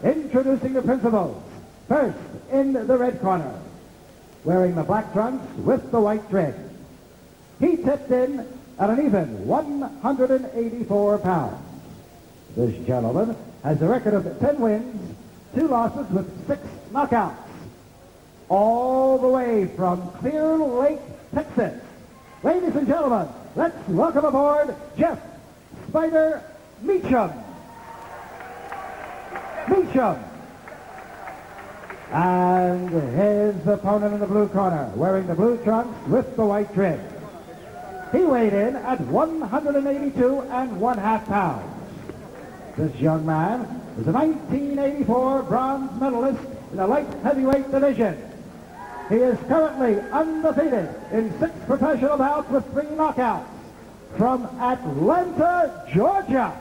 Introducing the principals. First, in the red corner, wearing the black trunks with the white trim. He tipped in at an even 184 pounds. This gentleman has a record of 10 wins, 2 losses with 6 knockouts. All the way from Clear Lake, Texas. Ladies and gentlemen, let's welcome aboard Jeff Spider Meachem. Meachem. And his opponent in the blue corner, wearing the blue trunks with the white trim. He weighed in at 182 1/2 pounds. This young man is a 1984 bronze medalist in the light heavyweight division. He is currently undefeated in 6 professional bouts with 3 knockouts. From Atlanta, Georgia.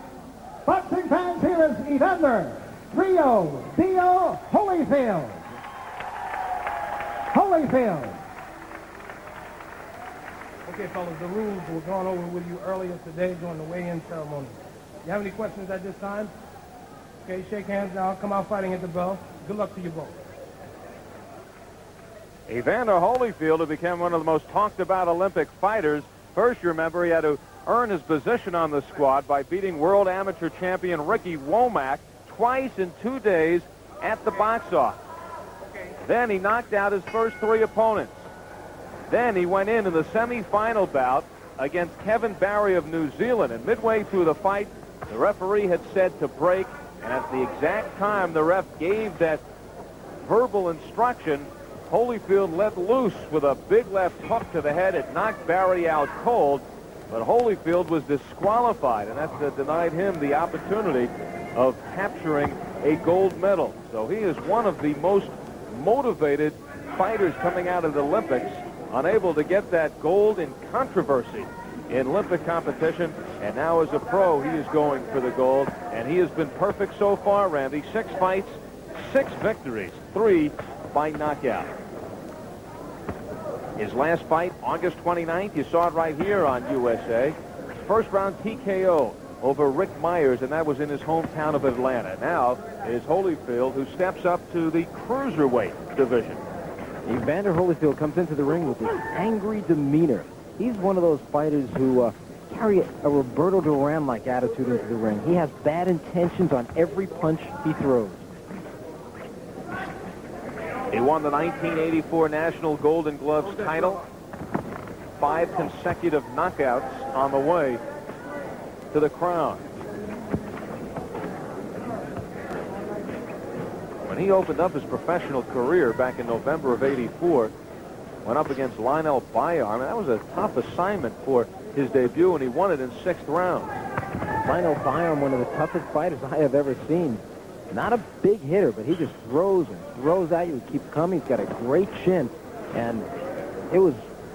Boxing fans, here is Evander Holyfield. Holyfield. Okay, fellas, the rules were gone over with you earlier today during the weigh-in ceremony. You have any questions at this time? Okay, shake hands now. Come out fighting at the bell. Good luck to you both. Evander Holyfield, who became one of the most talked about Olympic fighters. First, you remember, he had to earn his position on the squad by beating world amateur champion Ricky Womack twice in 2 days at the box office. Then he knocked out his first 3 opponents. Then he went in the semifinal bout against Kevin Barry of New Zealand. And midway through the fight, the referee had said to break. And at the exact time the ref gave that verbal instruction, Holyfield let loose with a big left hook to the head. It knocked Barry out cold. But Holyfield was disqualified, and that denied him the opportunity of capturing a gold medal. So he is one of the most motivated fighters coming out of the Olympics, unable to get that gold in controversy in Olympic competition. And now as a pro, he is going for the gold, and he has been perfect so far, Randy. 6 fights, 6 victories, 3 by knockout. His last fight, August 29th, you saw it right here on USA. First round TKO over Rick Myers, and that was in his hometown of Atlanta. Now is Holyfield, who steps up to the cruiserweight division. Evander Holyfield comes into the ring with this angry demeanor. He's one of those fighters who carry a Roberto Duran-like attitude into the ring. He has bad intentions on every punch he throws. He won the 1984 National Golden Gloves title. 5 consecutive knockouts on the way to the crown. When he opened up his professional career back in November of '84, went up against Lionel Bayarm. That was a tough assignment for his debut, and he won it in 6th round. Lionel Bayarm, one of the toughest fighters I have ever seen. Not a big hitter, but he just throws and throws at you and keeps coming. He's got a great chin, and it was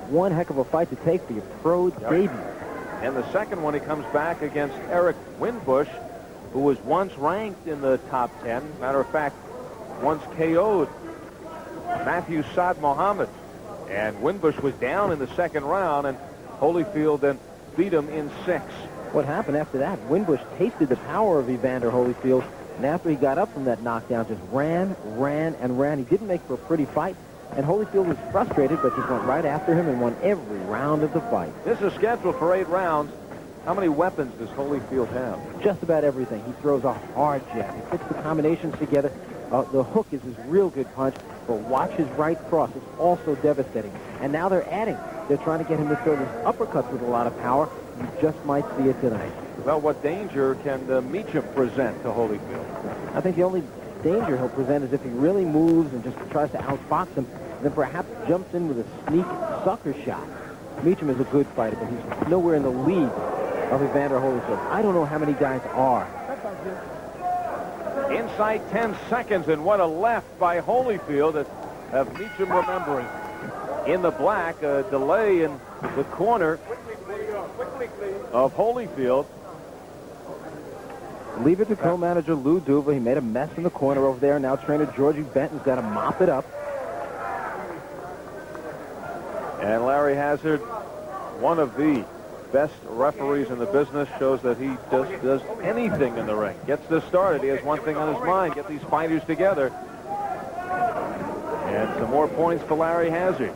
one heck of a fight to take for your pro debut. And the second one, he comes back against Eric Winbush, who was once ranked in the top 10. Matter of fact, once KO'd Matthew Saad Mohammed. And Winbush was down in the 2nd round, and Holyfield then beat him in 6. What happened after that? Winbush tasted the power of Evander Holyfield, and after he got up from that knockdown, just ran. He didn't make for a pretty fight, and Holyfield was frustrated, but just went right after him and won every round of the fight. This is scheduled for 8 rounds. How many weapons does Holyfield have? Just about everything. He throws a hard jab. He puts the combinations together. The hook is his real good punch, but watch his right cross. It's also devastating. And now they're adding. They're trying to get him to throw his uppercuts with a lot of power. You just might see it tonight. Well, what danger can Meachem present to Holyfield? I think the only danger he'll present is if he really moves and just tries to outfox him, then perhaps jumps in with a sneak sucker shot. Meachem is a good fighter, but he's nowhere in the league of Evander Holyfield. I don't know how many guys are. Inside 10 seconds, and what a left by Holyfield that have Meachem remembering. In the black, a delay in the corner of Holyfield. Leave it to co-manager Lou Duva. He made a mess in the corner over there. Now trainer Georgie Benton's got to mop it up. And Larry Hazard, one of the best referees in the business, shows that he just does anything in the ring. Gets this started. He has one thing on his mind: get these fighters together. And some more points for Larry Hazard.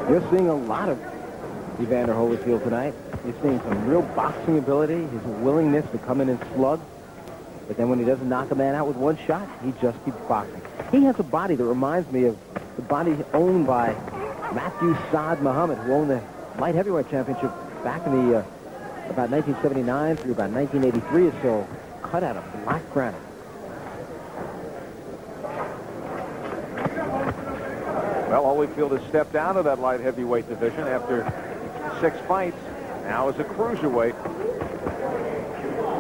You're seeing a lot of Evander Holyfield tonight. You're seeing some real boxing ability, his willingness to come in and slug. But then when he doesn't knock a man out with one shot, he just keeps boxing. He has a body that reminds me of the body owned by Matthew Saad Muhammad, who owned the light heavyweight championship back in the about 1979 through about 1983 or so, cut out of black granite. Well, Holyfield has stepped out of that light heavyweight division after 6 fights. Now is a cruiserweight.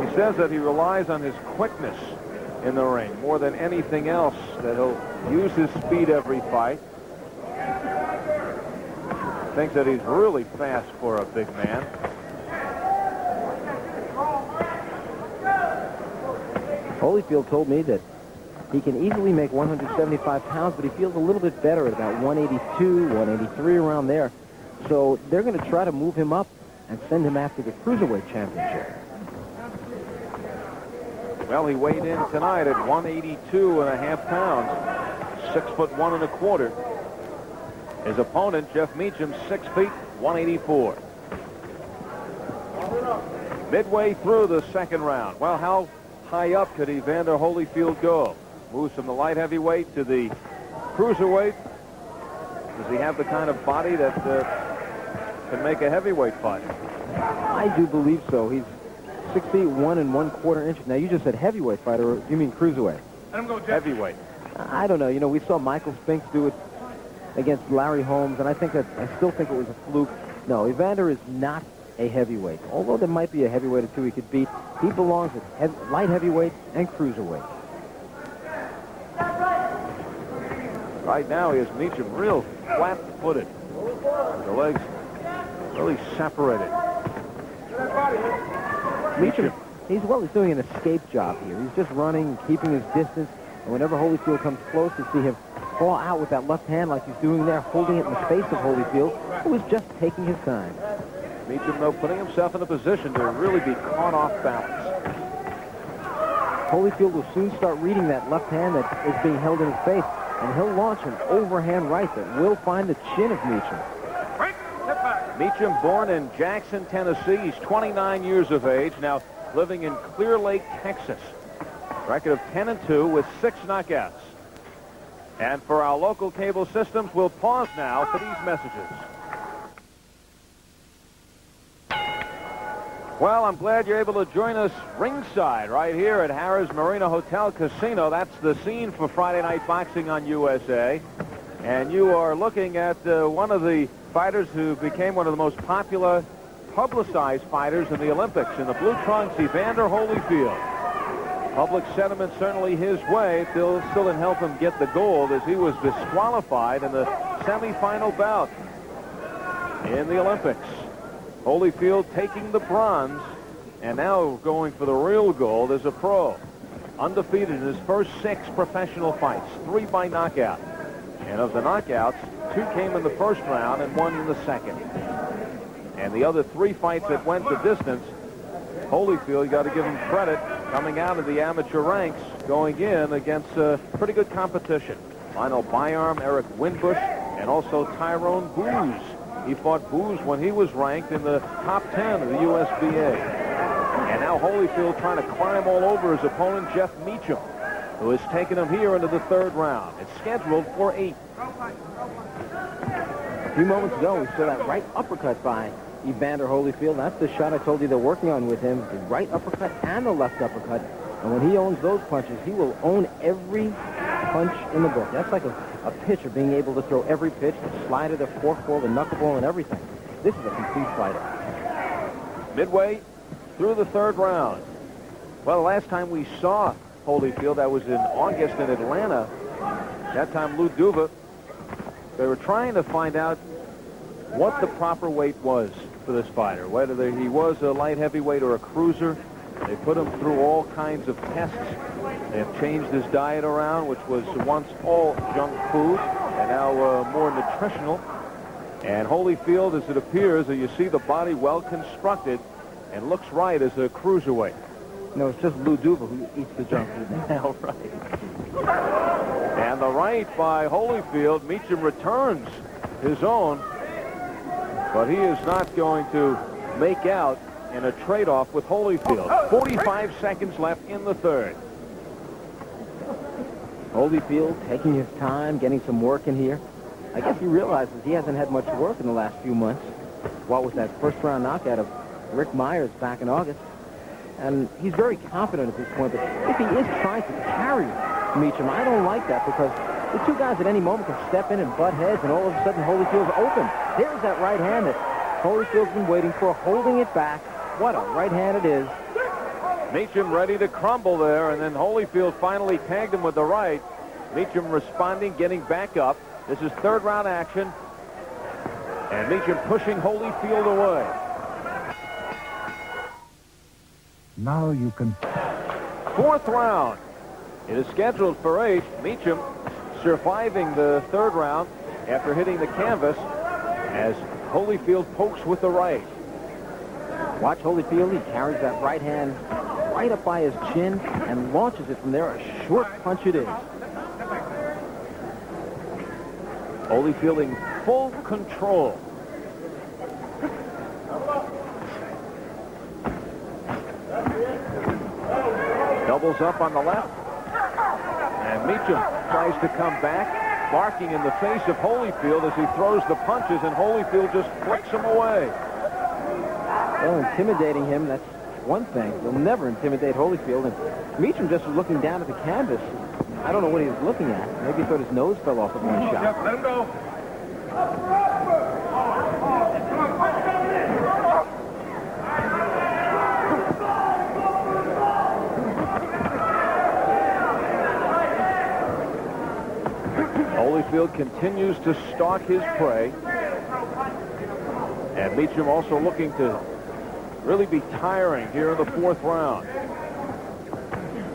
He says that he relies on his quickness in the ring more than anything else, that he'll use his speed every fight. Thinks that he's really fast for a big man. Holyfield told me that he can easily make 175 pounds, but he feels a little bit better at about 182, 183, around there. So they're going to try to move him up and send him after the cruiserweight championship. Well, he weighed in tonight at 182.5 pounds, 6'1 1/4. His opponent, Jeff Meachem, 6 feet, 184. Midway through the second round. Well, how high up could Evander Holyfield go? Moves from the light heavyweight to the cruiserweight. Does he have the kind of body that can make a heavyweight fight? I do believe so. He's 6 feet 1 1/4 inches. Now, you just said heavyweight fighter, or you mean cruiserweight? Let him go, Jeff. Heavyweight. I don't know. You know, we saw Michael Spinks do it against Larry Holmes, and I still think it was a fluke. No, Evander is not a heavyweight. Although there might be a heavyweight or two he could beat, he belongs at light heavyweight and cruiserweight. Right now, he has Meachem real flat-footed. The legs really separated. Meachem, he's doing an escape job here. He's just running, keeping his distance, and whenever Holyfield comes close, you see him claw out with that left hand like he's doing there, holding it in the face of Holyfield, who is just taking his time. Meachem, though, putting himself in a position to really be caught off balance. Holyfield will soon start reading that left hand that is being held in his face, and he'll launch an overhand right that will find the chin of Meachem. Meachem, born in Jackson, Tennessee. He's 29 years of age, now living in Clear Lake, Texas. Record of 10-2 with 6 knockouts. And for our local cable systems, we'll pause now for these messages. Well, I'm glad you're able to join us ringside right here at Harrah's Marina Hotel Casino. That's the scene for Friday Night Boxing on USA. And you are looking at one of the fighters who became one of the most popular, publicized fighters in the Olympics. In the blue trunks, Evander Holyfield. Public sentiment certainly his way. Still didn't help him get the gold, as he was disqualified in the semifinal bout in the Olympics. Holyfield taking the bronze, and now going for the real gold as a pro. Undefeated in his first 6 professional fights, 3 by knockout. And of the knockouts, 2 came in the first round and 1 in the second. And the other 3 fights that went the distance, Holyfield, you got to give him credit, coming out of the amateur ranks, going in against pretty good competition. Lionel Byarm, Eric Winbush, and also Tyrone Booz. He fought Booz when he was ranked in the top 10 of the USBA. And now Holyfield trying to climb all over his opponent, Jeff Meachem, who has taken him here into the 3rd round. It's scheduled for 8. A few moments ago, we saw that right uppercut by Evander Holyfield. That's the shot I told you they're working on with him, the right uppercut and the left uppercut. And when he owns those punches, he will own every punch in the book. That's like a pitcher being able to throw every pitch, the slider, the forkball, the knuckleball, and everything. This is a complete fighter. Midway through the 3rd round. Well, the last time we saw Holyfield, that was in August in Atlanta. That time, Lou Duva, they were trying to find out what the proper weight was for this fighter, whether he was a light heavyweight or a cruiser. They put him through all kinds of tests. They have changed his diet around, which was once all junk food, and now more nutritional. And Holyfield, as it appears, that you see the body well constructed and looks right as a cruiserweight. No, it's just Lou Duva who eats the junk food. Hell, right. And the right by Holyfield. Meachem returns his own, but he is not going to make out in a trade-off with Holyfield. 45 seconds left in the third. Holyfield taking his time, getting some work in here. I guess he realizes he hasn't had much work in the last few months. What was that first-round knockout of Rick Myers back in August? And he's very confident at this point, but if he is trying to carry Meachem, I don't like that, because the two guys at any moment can step in and butt heads, and all of a sudden Holyfield's open. There's that right hand that Holyfield's been waiting for, holding it back. What a right hand it is. Meachem ready to crumble there, and then Holyfield finally tagged him with the right. Meachem responding, getting back up. This is third round action. And Meachem pushing Holyfield away. Now you can... Fourth round. It is scheduled for 8. Meachem surviving the third round after hitting the canvas as Holyfield pokes with the right. Watch Holyfield. He carries that right hand right up by his chin and launches it from there. A short punch it is. Holyfield in full control. Doubles up on the left. And Meachem tries to come back, barking in the face of Holyfield as he throws the punches, and Holyfield just flicks him away. Well, intimidating him, that's one thing. You'll never intimidate Holyfield. And Meachem just was looking down at the canvas. I don't know what he was looking at. Maybe he thought his nose fell off at one shot. Yep, let him go. Holyfield continues to stalk his prey. And Meachem also looking to really be tiring here in the fourth round.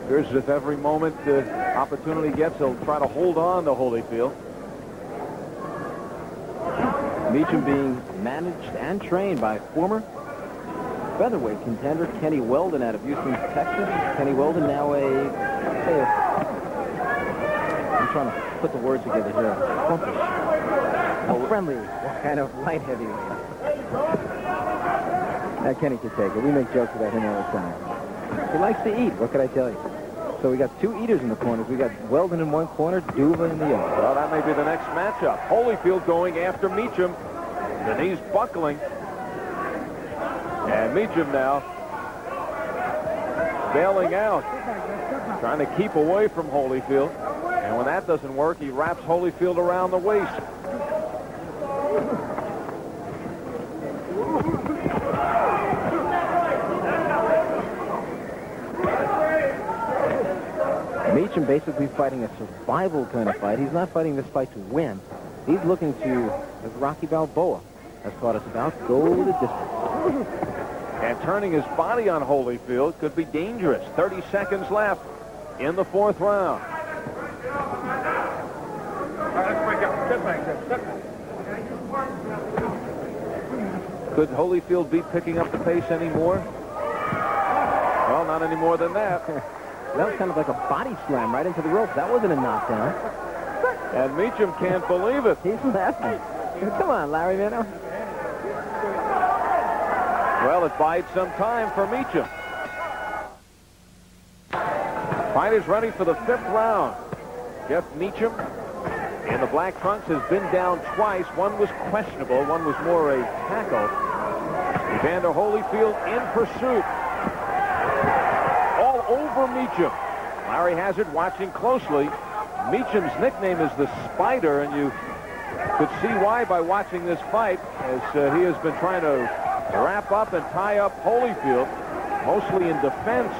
Appears as if every moment the opportunity gets, he'll try to hold on to Holyfield. Meachem being managed and trained by former featherweight contender Kenny Weldon out of Houston, Texas. Kenny Weldon now I'm trying to put the words together here. Plumpish. A friendly kind of light heavyweight. Kenny can take it. We make jokes about him all the time. He likes to eat. What can I tell you? So we got two eaters in the corners. We got Weldon in one corner, Duva in the other. Well, that may be the next matchup. Holyfield going after Meachem. The knees buckling. And Meachem now bailing out, trying to keep away from Holyfield. And when that doesn't work, he wraps Holyfield around the waist. Meachem basically fighting a survival kind of fight. He's not fighting this fight to win. He's looking to, as Rocky Balboa has taught us about, go the distance. And turning his body on Holyfield could be dangerous. 30 seconds left in the fourth round. All right, let's break up. Step back there. Step back. Could Holyfield be picking up the pace anymore? Well, not any more than that. That was kind of like a body slam right into the ropes. That wasn't a knockdown. And Meachem can't believe it. He's laughing. Come on, Larry, man. Well, it bides some time for Meachem. Fighters ready for the fifth round. Jeff Meachem in the black trunks has been down twice. One was questionable. One was more a tackle. Evander Holyfield in pursuit. All over Meachem. Larry Hazard watching closely. Meachem's nickname is the Spider, and you could see why by watching this fight, as he has been trying to wrap up and tie up Holyfield, mostly in defense.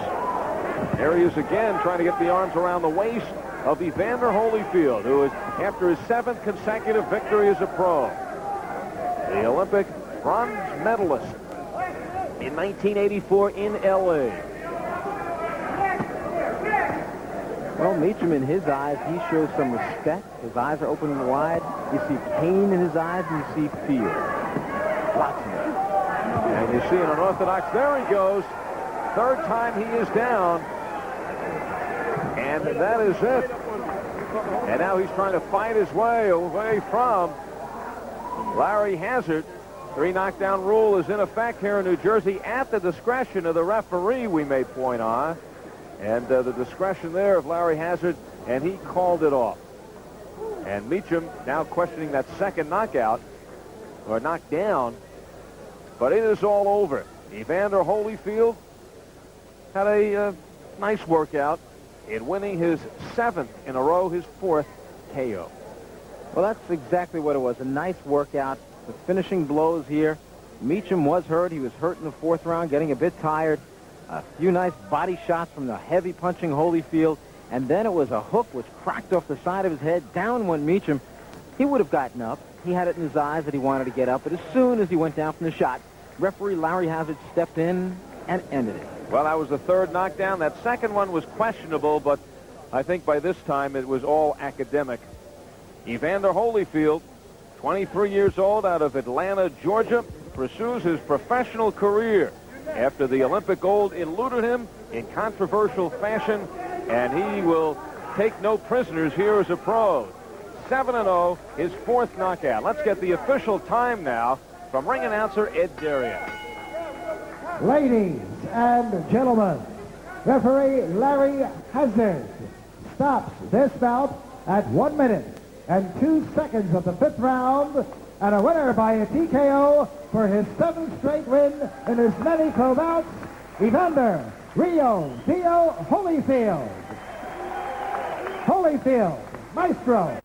There he is again, trying to get the arms around the waist of Evander Holyfield, who is after his 7th consecutive victory as a pro. The Olympic bronze medalist in 1984 in L.A. Well, Meachem, in his eyes, he shows some respect. His eyes are opening wide. You see pain in his eyes, and you see fear. Lots of it. And you see an unorthodox. There he goes. Third time he is down. And that is it. And now he's trying to fight his way away from Larry Hazard. 3 knockdown rule is in effect here in New Jersey at the discretion of the referee, we may point on. And the discretion there of Larry Hazard, and he called it off. And Meachem now questioning that second knockout, or knockdown, but it is all over. Evander Holyfield had a nice workout in winning his 7th in a row, his 4th KO. Well, that's exactly what it was, a nice workout. The finishing blows here. Meachem was hurt. He was hurt in the 4th round, getting a bit tired. A few nice body shots from the heavy punching Holyfield, and then it was a hook which cracked off the side of his head. Down went Meachem. He would have gotten up. He had it in his eyes that he wanted to get up, but as soon as he went down from the shot, referee Larry Hazard stepped in and ended it. Well, that was the 3rd knockdown. That second one was questionable, but I think by this time it was all academic. Evander Holyfield, 23 years old, out of Atlanta, Georgia, pursues his professional career after the Olympic gold eluded him in controversial fashion, and he will take no prisoners here as a pro. 7-0, his 4th knockout. Let's get the official time now from ring announcer Ed Darian. Ladies and gentlemen, referee Larry Hazard stops this bout at 1 minute and 2 seconds of the 5th round, and a winner by a TKO for his 7th straight win in his many pro bouts, Evander Rio Dio Holyfield. Holyfield, maestro.